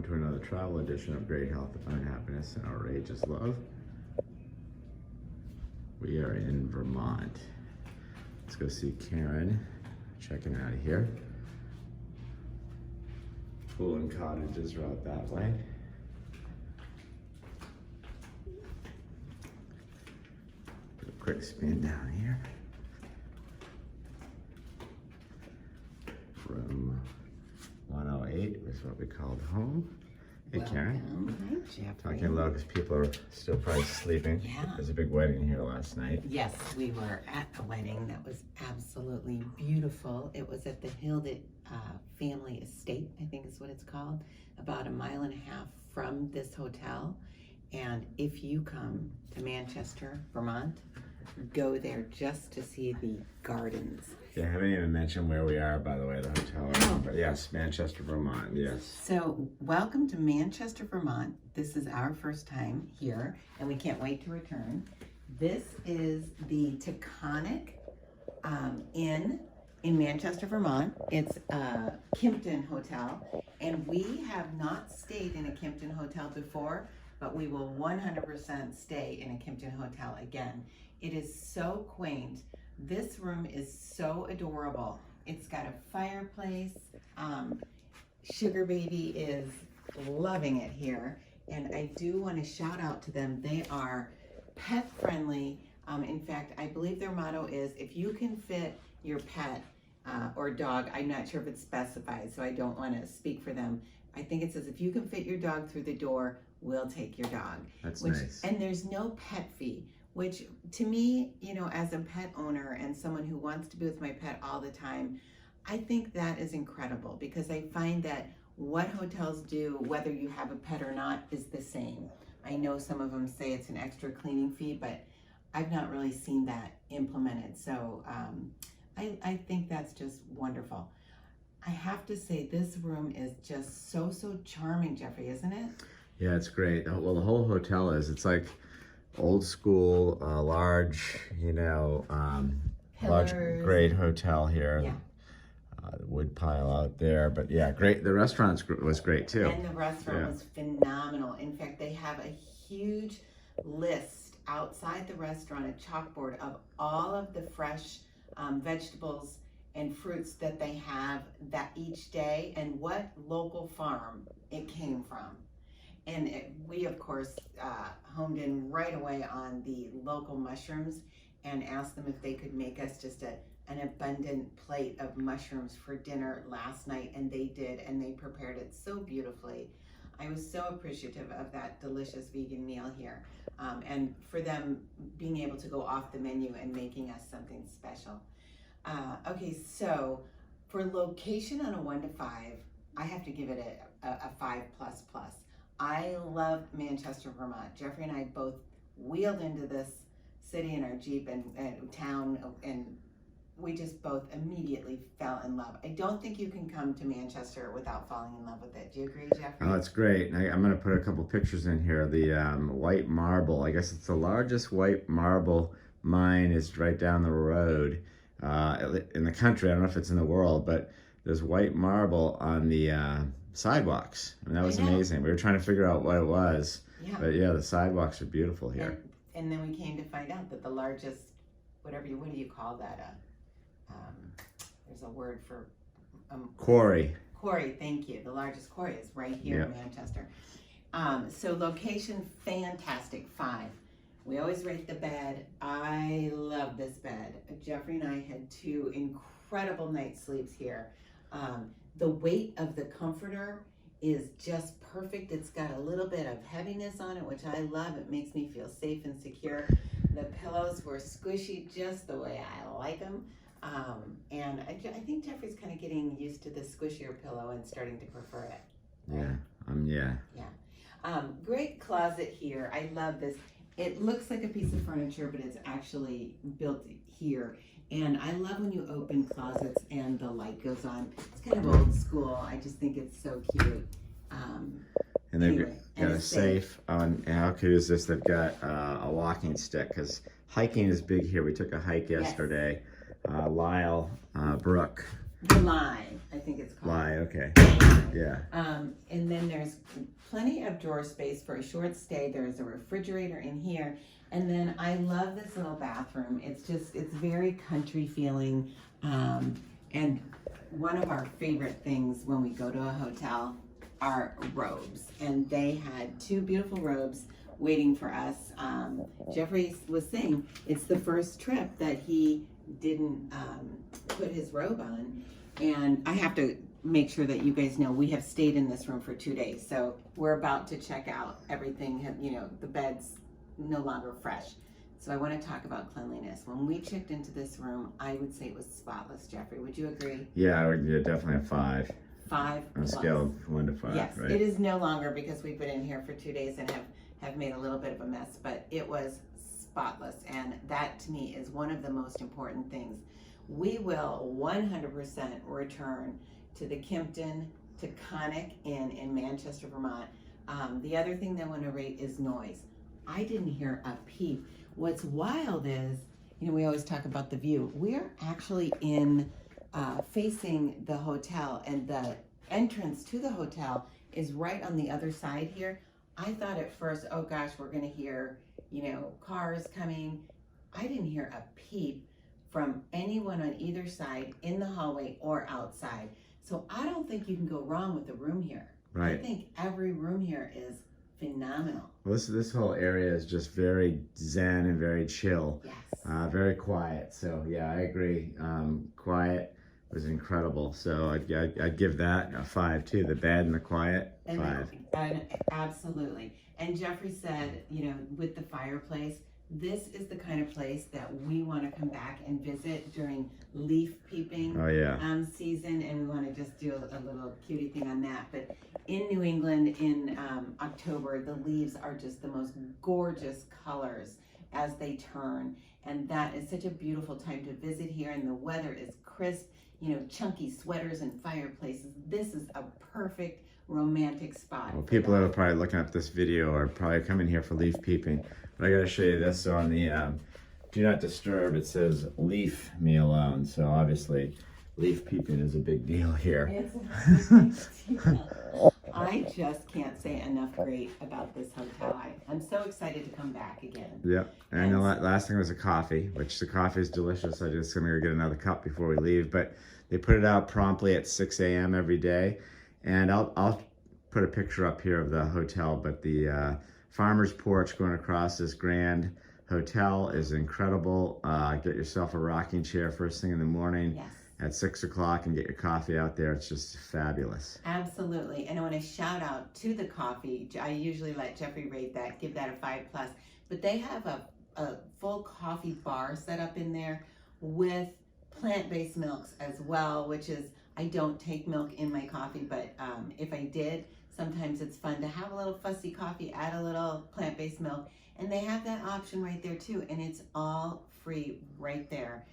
Welcome to another travel edition of Great Health, Fun, Happiness, and Outrageous Love. We are in Vermont. Let's go see Karen, checking out of here. Pool and cottages are out that way. Do a quick spin down here. Room 108 is what we called home. Hey, Welcome. Karen. Hi, Jeffrey. Talking low because people are still probably sleeping. Yeah. There's a big wedding here last night. Yes, we were at a wedding that was absolutely beautiful. It was at the Hilda Family Estate, I think is what it's called, about 1.5 miles from this hotel. And if you come to Manchester, Vermont, go there just to see the gardens. Yeah, I haven't even mentioned where we are, by the way, the hotel. No. But yes, Manchester, Vermont, yes. So, welcome to Manchester, Vermont. This is our first time here, and we can't wait to return. This is the Taconic Inn in Manchester, Vermont. It's a Kimpton hotel, and we have not stayed in a Kimpton hotel before, but we will 100% stay in a Kimpton hotel again. It is so quaint. This room is so adorable. It's got a fireplace. Sugar Baby is loving it here. And I do want to shout out to them. They are pet friendly. In fact, I believe their motto is, if you can fit your pet or dog, I'm not sure if it's specified, so I don't want to speak for them. I think it says, if you can fit your dog through the door, we'll take your dog. That's nice. And there's no pet fee, which to me, you know, as a pet owner and someone who wants to be with my pet all the time, I think that is incredible, because I find that what hotels do, whether you have a pet or not, is the same. I know some of them say it's an extra cleaning fee, but I've not really seen that implemented. So I think that's just wonderful. I have to say, this room is just so charming, Jeffrey, isn't it? Yeah, it's great. Well, the whole hotel is. It's like old school, large, you know, large, great hotel here. Yeah. The wood pile out there, but yeah, great. The restaurant was great too. And the restaurant was phenomenal. In fact, they have a huge list outside the restaurant, a chalkboard of all of the fresh vegetables and fruits that they have that each day, and what local farm it came from. And we, of course, homed in right away on the local mushrooms and asked them if they could make us just an abundant plate of mushrooms for dinner last night, and they did, and they prepared it so beautifully. I was so appreciative of that delicious vegan meal here, and for them being able to go off the menu and making us something special. Okay, so for location on a 1 to 5, I have to give it a 5++. I love Manchester, Vermont. Jeffrey and I both wheeled into this city in our Jeep and town, and we just both immediately fell in love. I don't think you can come to Manchester without falling in love with it. Do you agree, Jeffrey? Oh, it's great. I'm going to put a couple pictures in here. The white marble, I guess it's the largest white marble mine, is right down the road in the country. I don't know if it's in the world, but there's white marble on the sidewalks. And that was amazing. We were trying to figure out what it was. Yeah. But yeah, the sidewalks are beautiful here. And then we came to find out that the largest, what do you call that? There's a word for quarry. Quarry, thank you. The largest quarry is right here in Manchester. So location, fantastic, 5. We always rate the bed. I love this bed. Jeffrey and I had 2 incredible night sleeps here. The weight of the comforter is just perfect. It's got a little bit of heaviness on it, which I love. It makes me feel safe and secure. The pillows were squishy just the way I like them. And I think Jeffrey's kind of getting used to the squishier pillow and starting to prefer it. Right? Yeah. Great closet here. I love this. It looks like a piece of furniture, but it's actually built here. And I love when you open closets and the light goes on. It's kind of old school. I just think it's so cute. And they've got a safe. And how cute is this? They've got a walking stick, because hiking is big here. We took a hike yesterday. Lyle, Brooke, The Live, I think it's called. Lie, okay. Yeah. And then there's plenty of drawer space for a short stay. There's a refrigerator in here. And then I love this little bathroom. It's very country feeling. And one of our favorite things when we go to a hotel are robes. And they had 2 beautiful robes waiting for us. Jeffrey was saying it's the first trip that he didn't put his robe on. And I have to make sure that you guys know we have stayed in this room for 2 days. So we're about to check out. Everything, the bed's no longer fresh. So I want to talk about cleanliness. When we checked into this room, I would say it was spotless. Jeffrey, would you agree? Yeah, I would definitely a 5. 5 on a scale of 1 to 5. Yes, right? It is no longer because we've been in here for 2 days and have made a little bit of a mess, but it was spotless. And that to me is one of the most important things. We will 100% return to the Kimpton Taconic Inn in Manchester, Vermont. The other thing that I want to rate is noise. I didn't hear a peep. What's wild is, we always talk about the view. We're actually facing the hotel, and the entrance to the hotel is right on the other side here. I thought at first, oh gosh, we're going to hear, cars coming. I didn't hear a peep from anyone on either side in the hallway or outside. So I don't think you can go wrong with the room here. Right. I think every room here is phenomenal. Well, this whole area is just very zen and very chill. Yes. Very quiet. So yeah, I agree. Quiet was incredible. So I'd give that a 5 too. The bed and the quiet, 5. Absolutely. And Jeffrey said, with the fireplace, this is the kind of place that we want to come back and visit during leaf peeping season, and we want to just do a little cutie thing on that. But in New England in October, the leaves are just the most gorgeous colors as they turn, and that is such a beautiful time to visit here, and the weather is crisp, chunky sweaters and fireplaces. This is a perfect romantic spot. Well, people that are probably looking at this video are probably coming here for leaf peeping. But I gotta show you this. So on the do not disturb, it says leave me alone. So obviously leaf peeping is a big deal here. It's a big deal. I just can't say enough great about this hotel. I'm so excited to come back again. Yep. And the last thing was a coffee, which the coffee is delicious. I just gonna go get another cup before we leave. But they put it out promptly at 6 a.m. every day. And I'll put a picture up here of the hotel, but the farmer's porch going across this grand hotel is incredible. Get yourself a rocking chair first thing in the morning at 6 o'clock and get your coffee out there. It's just fabulous. Absolutely. And I want to shout out to the coffee. I usually let Jeffrey rate that, give that a 5+, but they have a full coffee bar set up in there with plant-based milks as well, which is, I don't take milk in my coffee, but if I did, sometimes it's fun to have a little fussy coffee, add a little plant-based milk, and they have that option right there too, and it's all free right there.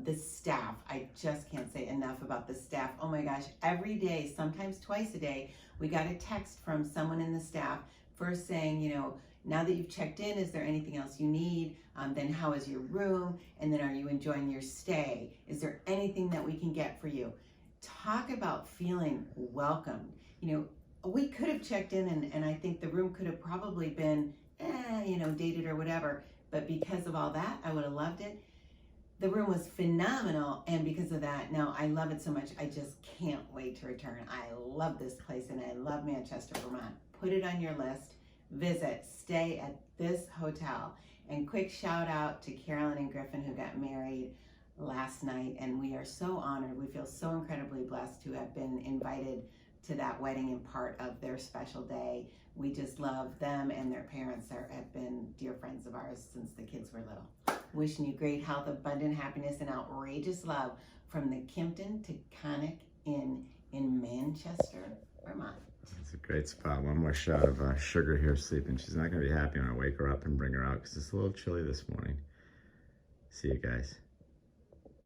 The staff, I just can't say enough about the staff. Oh my gosh, every day, sometimes twice a day, we got a text from someone in the staff first saying, now that you've checked in, is there anything else you need? Then how is your room? And then are you enjoying your stay? Is there anything that we can get for you? Talk about feeling welcomed. We could have checked in and I think the room could have probably been, dated or whatever. But because of all that, I would have loved it. The room was phenomenal. And because of that, now I love it so much. I just can't wait to return. I love this place and I love Manchester, Vermont. Put it on your list. Visit, stay at this hotel. And quick shout out to Carolyn and Griffin who got married last night, and we are so honored. We feel so incredibly blessed to have been invited to that wedding and part of their special day. We just love them, and their parents have been dear friends of ours since the kids were little. Wishing you great health, abundant happiness, and outrageous love from the Kimpton Taconic Inn in Manchester, Vermont. It's a great spot. One more shot of Sugar here sleeping. She's not going to be happy when I wake her up and bring her out because it's a little chilly this morning. See you guys.